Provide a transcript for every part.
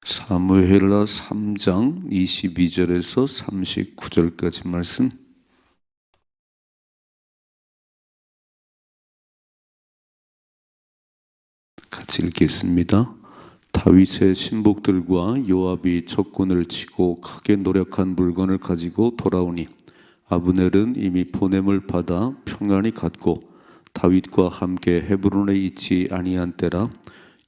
사무엘하 3장 22절에서 39절까지 말씀. 같이 읽겠습니다. 다윗의 신복들과 요압이 적군을 치고 크게 노력한 물건을 가지고 돌아오니 아브넬은 이미 보냄을 받아 평안히 갔고 다윗과 함께 헤브론에 있지 아니한 때라.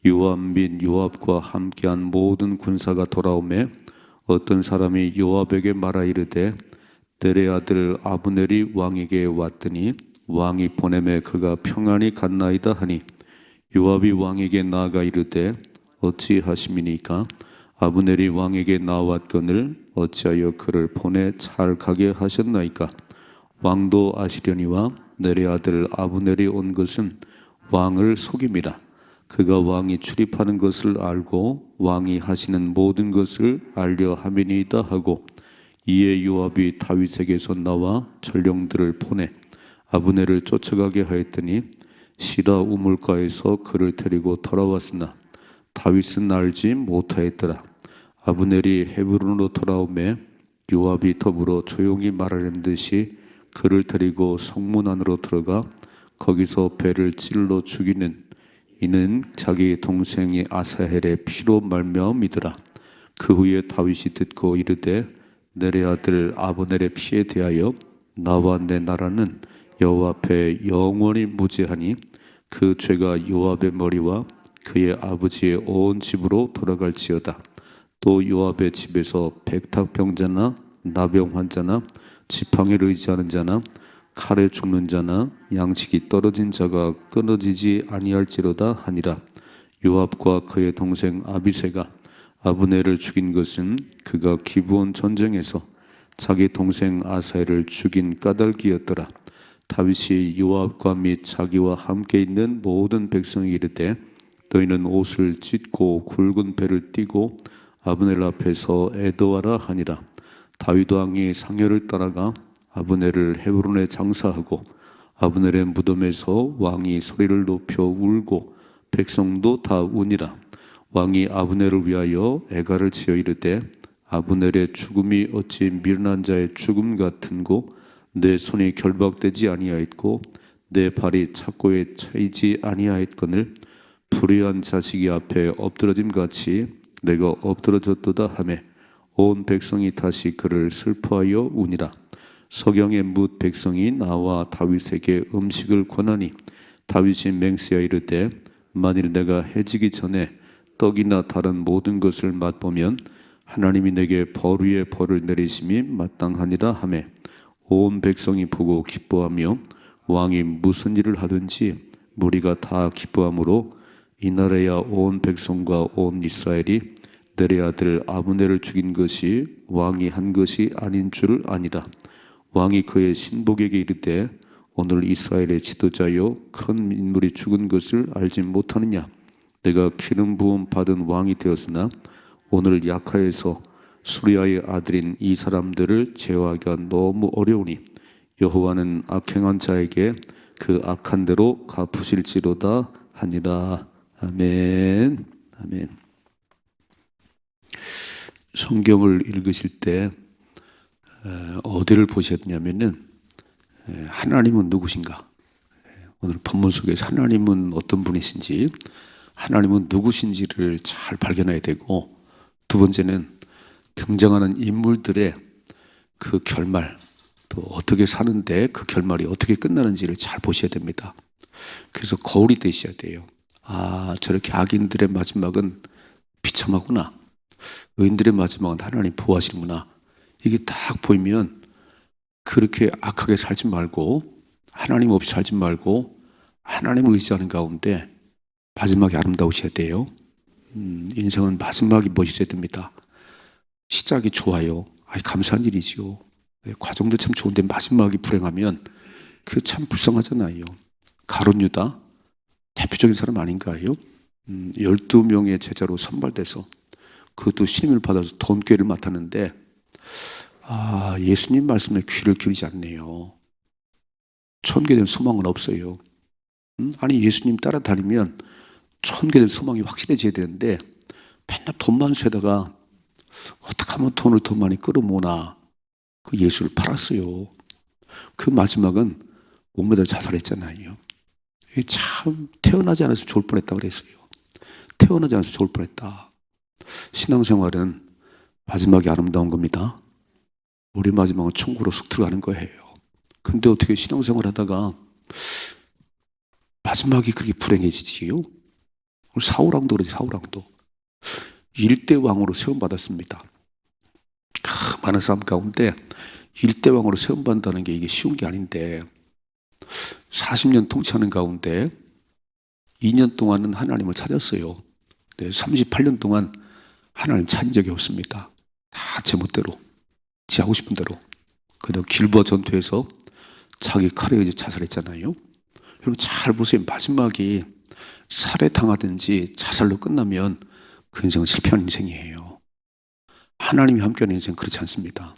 요압 및 요압과 함께한 모든 군사가 돌아오매 어떤 사람이 요압에게 말하 이르되 넬의 아들 아브넬이 왕에게 왔더니 왕이 보내매 그가 평안히 갔나이다 하니 요압이 왕에게 나아가 이르되 어찌하심이니까? 아브넬이 왕에게 나왔거늘 어찌하여 그를 보내 잘 가게 하셨나이까? 왕도 아시려니와 넬의 아들 아브넬이 온 것은 왕을 속임이라. 그가 왕이 출입하는 것을 알고 왕이 하시는 모든 것을 알려 함이니이다 하고, 이에 요압이 다윗에게서 나와 전령들을 보내 아브넬을 쫓아가게 하였더니 시라 우물가에서 그를 데리고 돌아왔으나 다윗은 알지 못하였더라. 아브넬이 헤브론으로 돌아오매 요압이 더불어 조용히 말하려는 듯이 그를 데리고 성문 안으로 들어가 거기서 배를 찔러 죽이는 이는 자기 동생이 아사헬의 피로 말미암이더라. 그 후에 다윗이 듣고 이르되 넬의 아들 아브넬의 피에 대하여 나와 내 나라는 여호와 앞에 영원히 무죄하니 그 죄가 요압의 머리와 그의 아버지의 온 집으로 돌아갈지어다. 또 요압의 집에서 백탁병자나 나병 환자나 지팡이를 의지하는 자나 칼에 죽는 자나 양식이 떨어진 자가 끊어지지 아니할지로다 하니라. 요압과 그의 동생 아비새가 아브넬을 죽인 것은 그가 기브온 전쟁에서 자기 동생 아사엘을 죽인 까닭이었더라. 다윗이 요압과 및 자기와 함께 있는 모든 백성이 이르되 너희는 옷을 찢고 굵은 배를 띠고 아브넬 앞에서 애도하라 하니라. 다윗 왕이 상여를 따라가 아브넬을 헤브론에 장사하고 아브넬의 무덤에서 왕이 소리를 높여 울고 백성도 다 우니라. 왕이 아브넬을 위하여 애가를 지어 이르되 아브넬의 죽음이 어찌 미련한 자의 죽음 같은고 내 손이 결박되지 아니하였고 내 발이 착고에 차이지 아니하였거늘 불의한 자식이 앞에 엎드러짐 같이 내가 엎드러졌도다 하매 온 백성이 다시 그를 슬퍼하여 우니라. 서경의 뭇 백성이 나와 다윗에게 음식을 권하니 다윗이 맹세하여 이르되 만일 내가 해지기 전에 떡이나 다른 모든 것을 맛보면 하나님이 내게 벌 위에 벌을 내리심이 마땅하니라 하매 온 백성이 보고 기뻐하며 왕이 무슨 일을 하든지 무리가 다 기뻐하므로 이날에야 온 백성과 온 이스라엘이 넬의 아들 아브넬을 죽인 것이 왕이 한 것이 아닌 줄을 아니라. 왕이 그의 신복에게 이르되 오늘 이스라엘의 지도자여 큰 인물이 죽은 것을 알지 못하느냐? 내가 기름 부음 받은 왕이 되었으나 오늘 약하여서 수리아의 아들인 이 사람들을 제어하기가 너무 어려우니 여호와는 악행한 자에게 그 악한 대로 갚으실지로다 하니라. 아멘. 아멘. 성경을 읽으실 때 어디를 보셨냐면은 하나님은 누구신가? 오늘 본문 속에서 하나님은 어떤 분이신지, 하나님은 누구신지를 잘 발견해야 되고, 두 번째는 등장하는 인물들의 그 결말, 또 어떻게 사는데 그 결말이 어떻게 끝나는지를 잘 보셔야 됩니다. 그래서 거울이 되셔야 돼요. 아, 저렇게 악인들의 마지막은 비참하구나. 의인들의 마지막은 하나님 보호하시는구나. 이게 딱 보이면 그렇게 악하게 살지 말고 하나님 없이 살지 말고 하나님을 의지하는 가운데 마지막이 아름다우셔야 돼요. 인생은 마지막이 멋있어야 됩니다. 시작이 좋아요. 감사한 일이지요. 과정도 참 좋은데 마지막이 불행하면 그 참 불쌍하잖아요. 가룟 유다 대표적인 사람 아닌가요? 12명의 제자로 선발돼서 그것도 신임을 받아서 돈꾀를 맡았는데 예수님 말씀에 귀를 기울이지 않네요. 천국에 소망은 없어요. 아니 예수님 따라다니면 천국에 소망이 확실해져야 되는데 맨날 돈만 세다가 어떻게 하면 돈을 더 많이 끌어모으나 그 예수를 팔았어요. 그 마지막은 목매다 자살했잖아요. 참 태어나지 않아서 좋을 뻔했다 그랬어요. 태어나지 않아서 좋을 뻔했다. 신앙생활은 마지막이 아름다운 겁니다. 우리 마지막은 천국으로 쑥 들어가는 거예요. 근데 어떻게 신앙생활 하다가 마지막이 그렇게 불행해지지요? 사울왕도 그러지. 사울왕도 일대 왕으로 세움받았습니다. 많은 사람 가운데 일대 왕으로 세움받는다는 게 이게 쉬운 게 아닌데 40년 통치하는 가운데 2년 동안은 하나님을 찾았어요. 38년 동안 하나님 찾은 적이 없습니다. 다 제멋대로, 지 하고 싶은 대로. 그래도 길보아 전투에서 자기 칼에 의해 자살했잖아요. 여러분 잘 보세요. 마지막이 살해당하든지 자살로 끝나면 그 인생은 실패한 인생이에요. 하나님이 함께하는 인생은 그렇지 않습니다.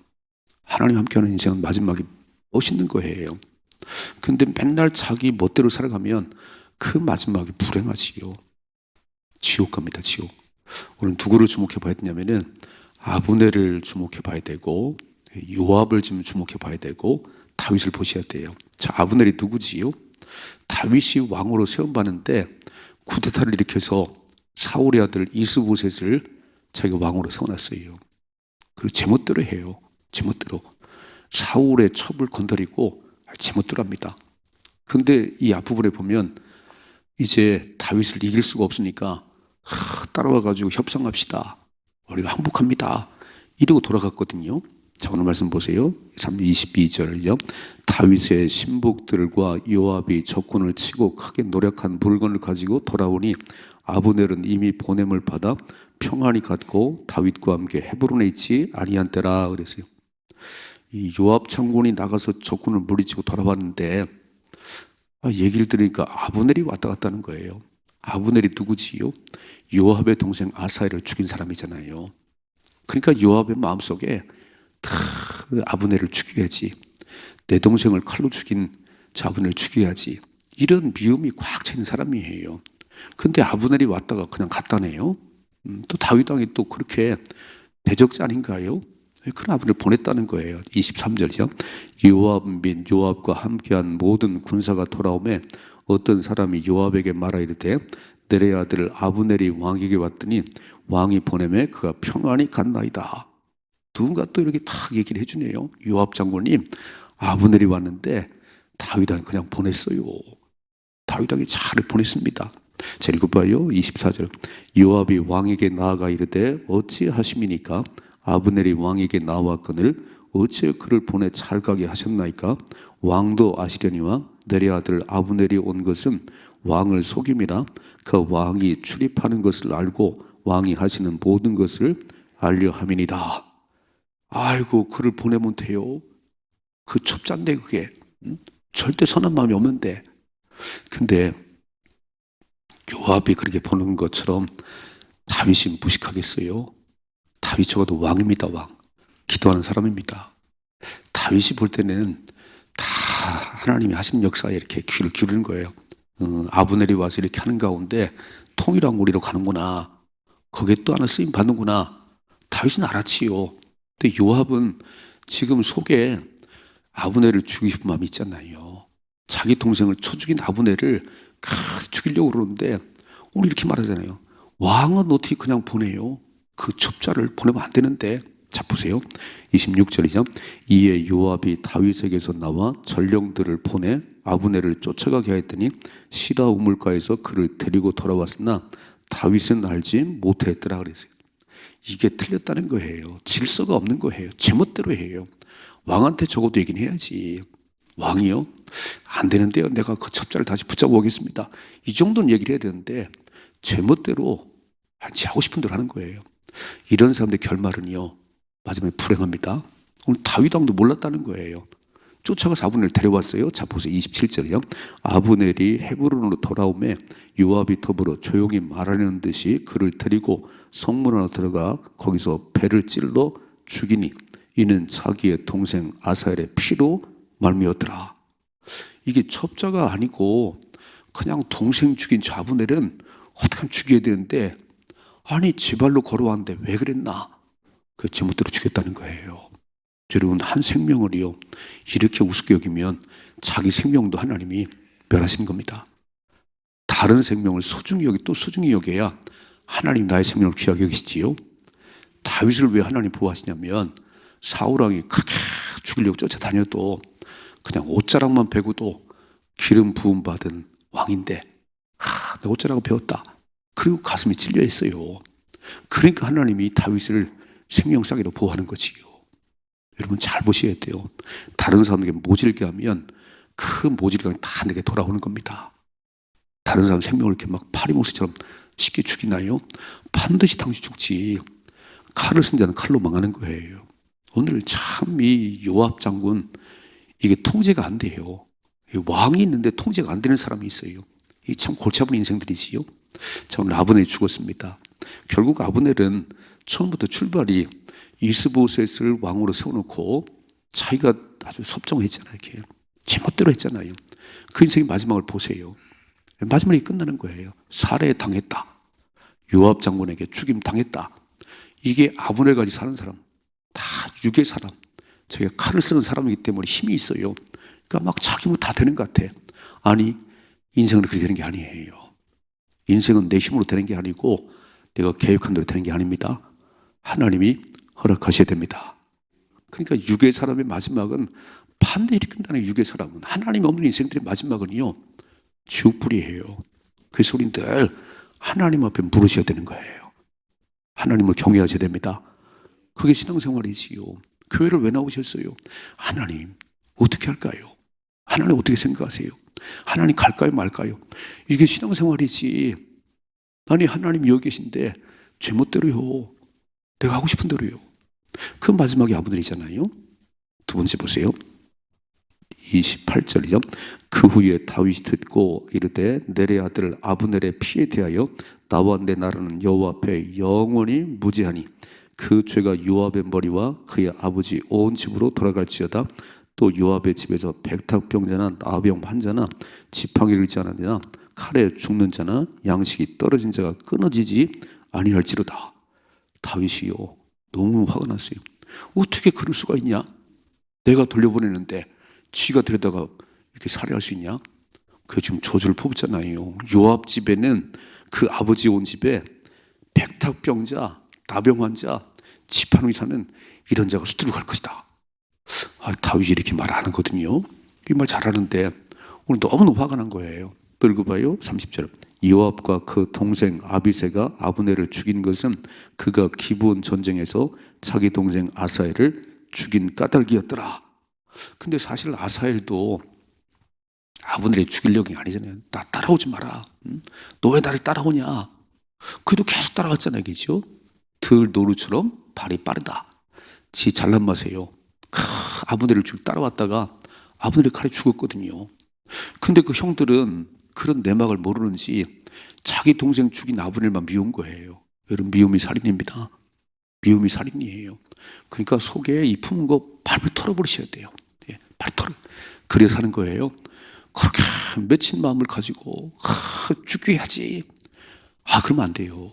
하나님이 함께하는 인생은 마지막이 멋있는 거예요. 근데 맨날 자기 멋대로 살아가면 그 마지막이 불행하지요. 지옥 갑니다. 지옥. 오늘 누구를 주목해 봐야 되냐면은 아브넬을 주목해 봐야 되고 요압을 지금 주목해 봐야 되고 다윗을 보셔야 돼요. 자, 아브넬이 누구지요? 다윗이 왕으로 세움받는데 쿠데타를 일으켜서 사울의 아들 이스보셋을 자기가 왕으로 세워놨어요. 그리고 제멋대로 해요. 제멋대로. 사울의 첩을 건드리고 제멋대로 합니다. 근데 이 앞부분에 보면 이제 다윗을 이길 수가 없으니까 따라와가지고 협상합시다. 우리가 항복합니다. 이러고 돌아갔거든요. 자, 오늘 말씀 보세요. 22절요. 다윗의 신복들과 요압이 적군을 치고 크게 노력한 물건을 가지고 돌아오니 아브넬은 이미 보냄을 받아 평안히 갔고 다윗과 함께 헤브론에 있지 아니한 때라 그랬어요. 이 요압 장군이 나가서 적군을 물리치고 돌아왔는데 얘기를 들으니까 아브넬이 왔다 갔다는 거예요. 아브넬이 누구지요? 요압의 동생 아사엘을 죽인 사람이잖아요. 그러니까 요압의 마음속에 다 아브넬을 죽여야지. 내 동생을 칼로 죽인 저 아브넬을 죽여야지. 이런 미움이 꽉 차 있는 사람이에요. 근데 아브넬이 왔다가 그냥 갔다네요. 또 다윗 왕이 또 그렇게 대적자 아닌가요? 그런 아브넬을 보냈다는 거예요. 23절이요. 요압 및 요압과 함께한 모든 군사가 돌아오매 어떤 사람이 요압에게 말하 이르되 내레 아들 아브넬이 왕에게 왔더니 왕이 보내매 그가 평안히 갔나이다. 누군가 또 이렇게 딱 얘기를 해주네요. 요압 장군님, 아브넬이 왔는데 다윗 왕이 그냥 보냈어요. 다윗 왕이 잘 보냈습니다. 자, 읽어봐요. 24절. 요압이 왕에게 나아가 이르되 어찌하심이니까 아브넬이 왕에게 나왔거늘 어찌 그를 보내 잘 가게 하셨나이까? 왕도 아시려니와 내레 아들 아브넬이 온 것은 왕을 속임이라 그 왕이 출입하는 것을 알고 왕이 하시는 모든 것을 알려 함이니이다. 아이고, 그를 보내면 돼요. 그 첩자인데 그게 절대 선한 마음이 없는데. 근데 요압이 그렇게 보는 것처럼 다윗이 무식하겠어요? 다윗 적어도 왕입니다. 왕. 기도하는 사람입니다. 다윗이 볼 때는 다 하나님이 하신 역사에 이렇게 귀를 기울이는 거예요. 아브넬이 와서 이렇게 하는 가운데 통일한 우리로 가는구나. 거기에 또 하나 쓰임 받는구나. 다윗은 알았지요. 근데 요압은 지금 속에 아브넬을 죽이고 싶은 마음이 있잖아요. 자기 동생을 쳐 죽인 아브넬을 죽이려고 그러는데 오늘 이렇게 말하잖아요. 왕은 어떻게 그냥 보내요? 그 첩자를 보내면 안 되는데. 자, 보세요. 26절이죠. 이에 요압이 다윗에게서 나와 전령들을 보내 아브넬을 쫓아가게 하였더니 시라 우물가에서 그를 데리고 돌아왔으나 다윗은 알지 못했더라 그랬어요. 이게 틀렸다는 거예요. 질서가 없는 거예요. 제멋대로 해요. 왕한테 적어도 얘기는 해야지. 왕이요? 안 되는데요. 내가 그 첩자를 다시 붙잡아 오겠습니다. 이 정도는 얘기를 해야 되는데 제멋대로 지 하고 싶은 대로 하는 거예요. 이런 사람들의 결말은요, 마지막에 불행합니다. 오늘 다윗 왕도 몰랐다는 거예요. 쫓아가서 아브넬을 데려왔어요. 자, 보세요. 27절이요. 아브넬이 헤브론으로 돌아오매 요압이 더불어 조용히 말하려는 듯이 그를 데리고 성문 안으로 들어가 거기서 배를 찔러 죽이니 이는 자기의 동생 아사엘의 피로 말미였더라. 이게 첩자가 아니고 그냥 동생 죽인 저 아브넬은 어떻게 하면 죽여야 되는데 아니 지 발로 걸어왔는데 왜 그랬나? 그 제멋대로 죽였다는 거예요. 여러분, 한 생명을요 이렇게 우습게 여기면 자기 생명도 하나님이 멸하시는 겁니다. 다른 생명을 소중히 여기 또 소중히 여겨야 하나님 나의 생명을 귀하게 여기시지요. 다윗을 왜 하나님 보호하시냐면 사울왕이 그렇게 죽이려고 쫓아다녀도 그냥 옷자락만 베고도 기름 부음 받은 왕인데 내가 옷자락을 베었다. 그리고 가슴이 찔려 있어요. 그러니까 하나님이 다윗을 생명싸기로 보호하는 거지요. 여러분 잘 보셔야 돼요. 다른 사람에게 모질게 하면 그 모질감이 다 내게 돌아오는 겁니다. 다른 사람 생명을 이렇게 막 파리목수처럼 쉽게 죽이나요? 반드시 당시 죽지. 칼을 쓴 자는 칼로 망하는 거예요. 오늘 참 이 요압 장군 이게 통제가 안 돼요. 왕이 있는데 통제가 안 되는 사람이 있어요. 이 참 골치 아픈 인생들이지요. 참 아브넬이 죽었습니다. 결국 아브넬은 처음부터 출발이 이스보셋을 왕으로 세워놓고 자기가 아주 섭정했잖아요. 이렇게 제멋대로 했잖아요. 그 인생의 마지막을 보세요. 마지막이 끝나는 거예요. 살해당했다. 요압 장군에게 죽임 당했다. 이게 아브넬까지 사는 사람, 다 육의 사람, 자기가 칼을 쓰는 사람이기 때문에 힘이 있어요. 그러니까 막 자기 뭐 다 되는 것 같아. 아니, 인생은 그렇게 되는 게 아니에요. 인생은 내 힘으로 되는 게 아니고 내가 계획한 대로 되는 게 아닙니다. 하나님이 허락하셔야 됩니다. 그러니까 육의 사람의 마지막은 반드시 끝나는 육의 사람은 하나님이 없는 인생들의 마지막은요 지옥불이에요. 그래서 우리는 늘 하나님 앞에 물으셔야 되는 거예요. 하나님을 경외하셔야 됩니다. 그게 신앙생활이지요. 교회를 왜 나오셨어요? 하나님 어떻게 할까요? 하나님 어떻게 생각하세요? 하나님 갈까요 말까요? 이게 신앙생활이지. 아니 하나님 여기 계신데 제멋대로요. 내가 하고 싶은 대로요. 그 마지막에 아브넬이잖아요. 두 번째 보세요. 28절이죠. 그 후에 다윗이 듣고 이르되 내레 아들 아브넬의 피에 대하여 나와 내 나라는 여호와 앞에 영원히 무죄하니 그 죄가 요압의 머리와 그의 아버지 온 집으로 돌아갈지어다. 또 요압의 집에서 백탁병자나 나병 환자나 지팡이를 잃지 않았느냐 칼에 죽는 자나 양식이 떨어진 자가 끊어지지 아니할지로다. 다윗이요 너무 화가 났어요. 어떻게 그럴 수가 있냐? 내가 돌려보내는데 지가 데려다가 이렇게 살해할 수 있냐? 그 지금 저주를 퍼붓잖아요. 요압 집에는 그 아버지 온 집에 백탁병자, 나병 환자, 지팡이 사는 이런 자가 수두룩 할 것이다. 다윗이 이렇게 말 안 하거든요. 이 말 잘하는데 오늘 너무 화가 난 거예요. 또 읽어봐요. 30절. 요압과 그 동생 아비새가 아브넬을 죽인 것은 그가 기브온 전쟁에서 자기 동생 아사엘을 죽인 까닭이었더라. 근데 사실 아사엘도 아브넬이 죽이려고 한 게 아니잖아요. 나 따라오지 마라. 너 왜 나를 따라오냐? 그래도 계속 따라왔잖아요. 그죠? 들 노루처럼 발이 빠르다. 지 잘난 맛이에요. 아브넬을 쭉 따라왔다가 아브넬이 칼에 죽었거든요. 근데 그 형들은 그런 내막을 모르는지 자기 동생 죽인 아브넬만 미운 거예요. 여러분 미움이 살인입니다. 미움이 살인이에요. 그러니까 속에 이 품은 거 발을 털어버리셔야 돼요. 발 털어. 그래서 하는 거예요. 그렇게 맺힌 마음을 가지고 죽여야지. 그러면 안 돼요.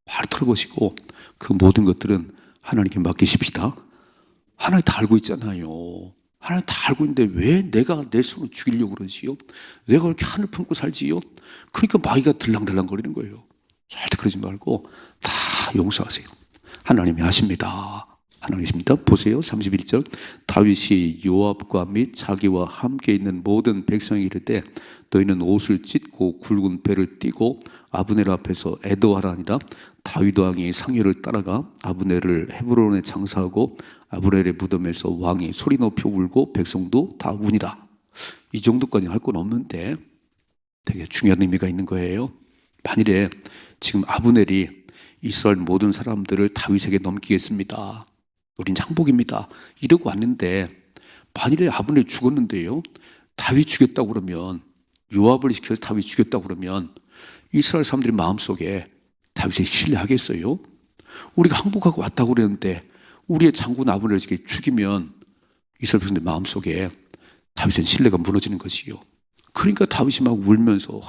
발 털어보시고 그 모든 것들은 하나님께 맡기십시다. 하나님 다 알고 있잖아요. 하나님 다 알고 있는데 왜 내가 내 손으로 죽이려고 그러지요? 내가 그렇게 하늘 품고 살지요? 그러니까 마귀가 들랑들랑 거리는 거예요. 절대 그러지 말고 다 용서하세요. 하나님이 하십니다. 하나님이십니다. 보세요. 31절. 다윗이 요압과 및 자기와 함께 있는 모든 백성이 이르되 너희는 옷을 찢고 굵은 배를 띠고 아브넬 앞에서 애도하라 하니라. 다윗 왕이 상여를 따라가 아브넬을 헤브론에 장사하고 아브넬의 무덤에서 왕이 소리 높여 울고 백성도 다 우니라. 이 정도까지 할 건 없는데 되게 중요한 의미가 있는 거예요. 만일에 지금 아브넬이 이스라엘 모든 사람들을 다윗에게 넘기겠습니다. 우린 항복입니다. 이러고 왔는데 만일에 아브넬이 죽었는데요. 다윗 죽였다고 그러면 요압을 시켜서 다윗 죽였다고 그러면 이스라엘 사람들이 마음속에 다윗을 신뢰하겠어요? 우리가 항복하고 왔다고 그랬는데 우리의 장군 아브넬을 이렇게 죽이면 이스라엘 백성들 마음속에 다윗은 신뢰가 무너지는 것이요. 그러니까 다윗이 막 울면서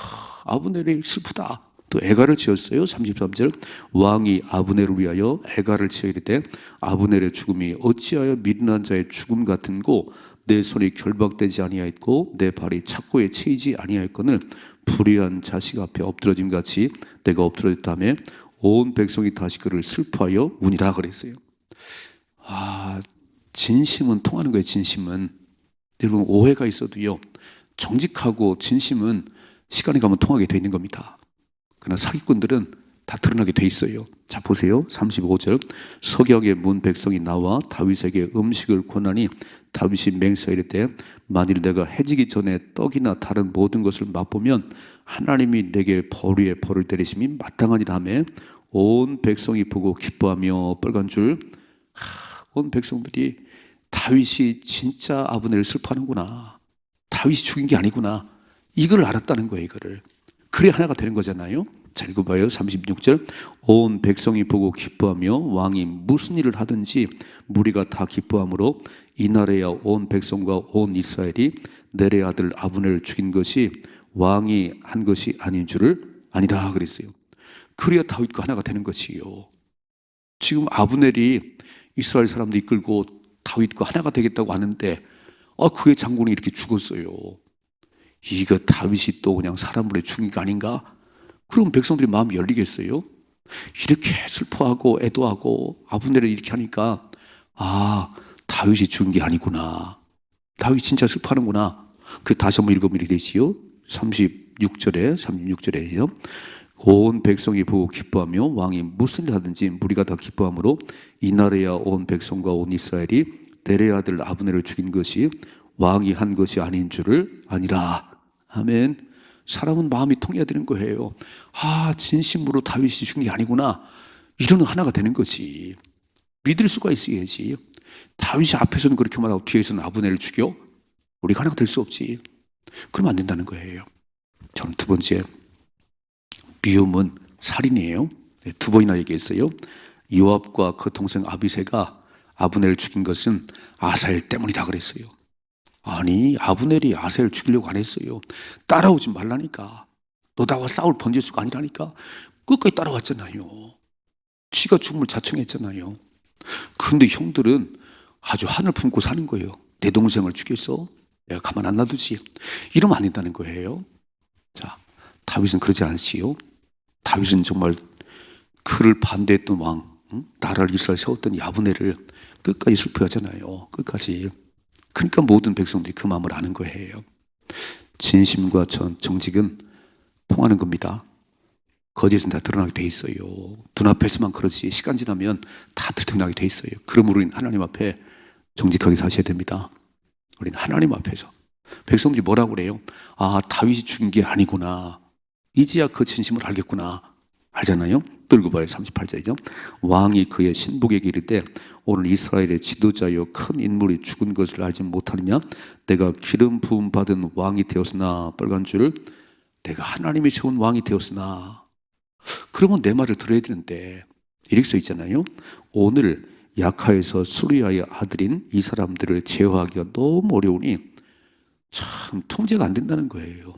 아브넬이 슬프다. 또 애가를 지었어요. 33절 왕이 아브넬을 위하여 애가를 지어 이르되 아브넬의 죽음이 어찌하여 미련한 자의 죽음 같은고 내 손이 결박되지 아니하였고 내 발이 착고에 채이지 아니하였거늘 불의한 자식 앞에 엎드러짐 같이 내가 엎드러졌다며 온 백성이 다시 그를 슬퍼하여 우니라 그랬어요. 진심은 통하는 거예요. 진심은. 여러분 오해가 있어도요, 정직하고 진심은 시간이 가면 통하게 돼 있는 겁니다. 그러나 사기꾼들은 다 드러나게 돼 있어요. 자 보세요. 35절 석양에 문 백성이 나와 다윗에게 음식을 권하니 다윗이 맹세하여 이르되 만일 내가 해지기 전에 떡이나 다른 모든 것을 맛보면 하나님이 내게 벌 위에 벌을 때리심이 마땅하니라 하며 온 백성이 보고 기뻐하며 빨간 줄 온 백성들이 다윗이 진짜 아브넬을 슬퍼하는구나, 다윗이 죽인 게 아니구나, 이걸 알았다는 거예요. 이거를. 그래 하나가 되는 거잖아요. 자 읽어봐요. 36절 온 백성이 보고 기뻐하며 왕이 무슨 일을 하든지 무리가 다 기뻐하므로 이날에야 온 백성과 온 이스라엘이 넬의 아들 아브넬을 죽인 것이 왕이 한 것이 아닌 줄을 아니라 그랬어요. 그래야 다윗과 하나가 되는 것이요. 지금 아브넬이 이스라엘 사람들 이끌고 다윗과 하나가 되겠다고 하는데 그의 장군이 이렇게 죽었어요. 이거 다윗이 또 그냥 사람으로 죽인 거 아닌가? 그럼 백성들이 마음이 열리겠어요? 이렇게 슬퍼하고 애도하고 아브넬을 이렇게 하니까 다윗이 죽은 게 아니구나, 다윗이 진짜 슬퍼하는구나. 그 다시 한번 읽으면 이렇게 되지요. 36절에요. 온 백성이 보고 기뻐하며 왕이 무슨 일 하든지 무리가 다 기뻐하므로 이날에야 온 백성과 온 이스라엘이 넬의 아들 아브넬을 죽인 것이 왕이 한 것이 아닌 줄을 아니라. 아멘. 사람은 마음이 통해야 되는 거예요. 진심으로 다윗이 죽인 게 아니구나, 이런 하나가 되는 거지. 믿을 수가 있어야지. 다윗이 앞에서는 그렇게 말하고 뒤에서는 아브넬을 죽여? 우리가 하나가 될 수 없지. 그러면 안 된다는 거예요. 저는 두 번째, 미움은 살인이에요. 두 번이나 얘기했어요. 요압과 그 동생 아비새가 아브넬을 죽인 것은 아사엘 때문이다 그랬어요. 아니, 아브넬이 아사엘을 죽이려고 안 했어요. 따라오지 말라니까. 너 나와 싸울 번제수가 아니라니까. 끝까지 따라왔잖아요. 쥐가 죽음을 자청했잖아요. 그런데 형들은 아주 한을 품고 사는 거예요. 내 동생을 죽였어? 내가 가만 안 놔두지. 이러면 안 된다는 거예요. 자, 다윗은 그러지 않지요. 다윗은 정말 그를 반대했던 왕, 나라를 이스라엘 세웠던 아브넬을 끝까지 슬퍼하잖아요. 끝까지. 그러니까 모든 백성들이 그 마음을 아는 거예요. 진심과 정직은 통하는 겁니다. 거짓은 다 드러나게 돼 있어요. 눈앞에서만 그러지 시간 지나면 다 드러나게 돼 있어요. 그러므로 우리는 하나님 앞에 정직하게 사셔야 됩니다. 우리는 하나님 앞에서. 백성들이 뭐라고 그래요? 다윗이 죽인 게 아니구나, 이제야 그 진심을 알겠구나. 알잖아요. 들고 봐요. 38절이죠. 왕이 그의 신복에게 이르되 오늘 이스라엘의 지도자여 큰 인물이 죽은 것을 알지 못하느냐? 내가 기름 부음 받은 왕이 되었으나, 빨간 줄을 내가 하나님이 세운 왕이 되었으나. 그러면 내 말을 들어야 되는데 이렇게 써 있잖아요. 오늘 야카에서 수리아의 아들인 이 사람들을 제어하기가 너무 어려우니 참 통제가 안 된다는 거예요.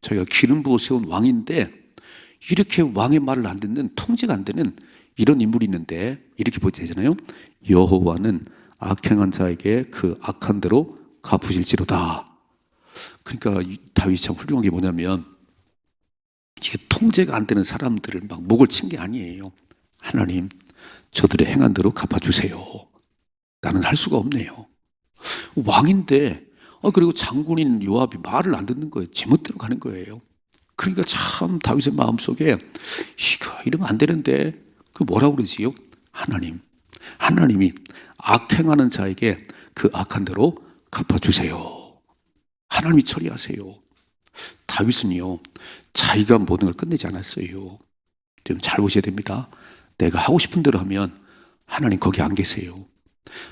저희가 기름 부어 세운 왕인데 이렇게 왕의 말을 안 듣는, 통제가 안 되는 이런 인물이 있는데 이렇게 보여지잖아요. 여호와는 악행한 자에게 그 악한 대로 갚으실지로다. 그러니까 다윗이 참 훌륭한 게 뭐냐면 이게 통제가 안 되는 사람들을 막 목을 친 게 아니에요. 하나님, 저들의 행한 대로 갚아주세요. 나는 할 수가 없네요. 왕인데 그리고 장군인 요압이 말을 안 듣는 거예요. 제멋대로 가는 거예요. 그러니까 참 다윗의 마음속에 이러면 안 되는데 그 뭐라고 그러지요? 하나님이 악행하는 자에게 그 악한 대로 갚아주세요. 하나님이 처리하세요. 다윗은요, 자기가 모든 걸 끝내지 않았어요. 좀 잘 보셔야 됩니다. 내가 하고 싶은 대로 하면 하나님 거기 안 계세요.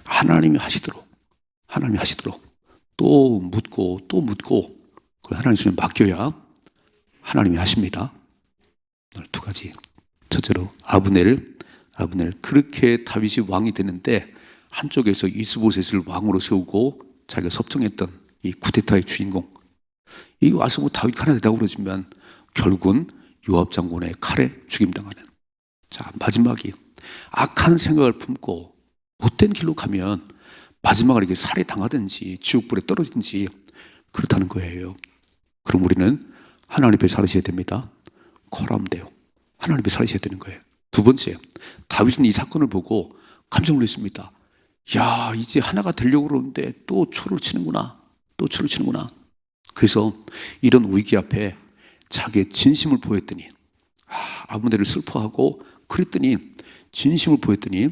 하나님이 하시도록 또 묻고 하나님 손에 맡겨야 하나님이 하십니다. 오늘 두 가지. 첫째로 아브넬 그렇게 다윗이 왕이 되는데 한쪽에서 이스보셋을 왕으로 세우고 자기가 섭정했던 이 쿠데타의 주인공, 이 와서 다윗 하나 되다고 그러지만 결국은 요압 장군의 칼에 죽임당하는. 자, 마지막이 악한 생각을 품고 못된 길로 가면 마지막으로 이게 살해 당하든지 지옥불에 떨어지든지 그렇다는 거예요. 그럼 우리는 하나님 앞에 살으셔야 됩니다. 콜하면 돼요. 하나님 앞에 살으셔야 되는 거예요. 두 번째, 다윗은 이 사건을 보고 깜짝 놀랐습니다. 야, 이제 하나가 되려고 그러는데 또 초를 치는구나. 또 초를 치는구나. 그래서 이런 위기 앞에 자기의 진심을 보였더니 아브넬을 슬퍼하고 그랬더니 진심을 보였더니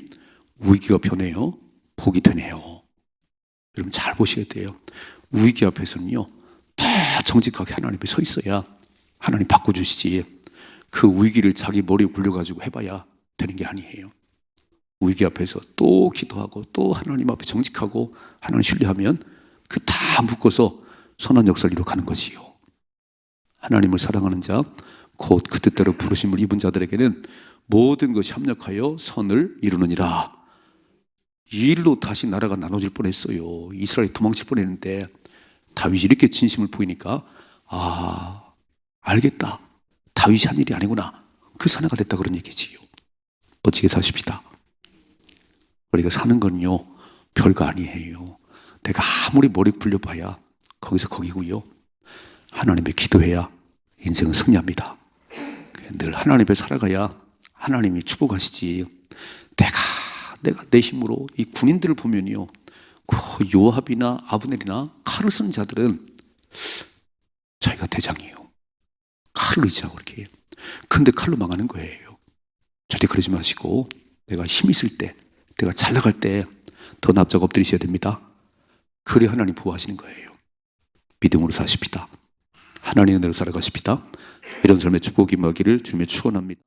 위기가 변해요. 복이 되네요. 여러분 잘 보셔야 돼요. 위기 앞에서는요, 다 정직하게 하나님 앞에 서 있어야 하나님 바꿔주시지, 그 위기를 자기 머리에 굴려가지고 해봐야 되는 게 아니에요. 위기 앞에서 또 기도하고 또 하나님 앞에 정직하고 하나님 신뢰하면 그 다 묶어서 선한 역사를 이루어가는 것이요. 하나님을 사랑하는 자, 곧 그 뜻대로 부르심을 입은 자들에게는 모든 것이 합력하여 선을 이루느니라. 이 일로 다시 나라가 나눠질 뻔했어요. 이스라엘이 도망칠 뻔했는데 다윗이 이렇게 진심을 보이니까 알겠다. 다윗이 한 일이 아니구나. 그 사내가 됐다 그런 얘기지요. 멋지게 사십시다. 우리가 사는 건요, 별거 아니에요. 내가 아무리 머리 굴려봐야 거기서 거기고요. 하나님의 기도해야 인생은 승리합니다. 늘 하나님 앞에 살아가야 하나님이 축복하시지. 내가 내 힘으로 이 군인들을 보면요, 그 요압이나 아브넬이나 칼을 쓰는 자들은 자기가 대장이에요. 칼을 의지하고 이렇게. 근데 칼로 망하는 거예요. 절대 그러지 마시고 내가 힘 있을 때, 내가 잘 나갈 때 더 납작 엎드리셔야 됩니다. 그래 하나님 보호하시는 거예요. 믿음으로 사십시다. 하나님의 은혜로 살아가십시다. 이런 삶의 축복이 임하기를 주님의 축원합니다.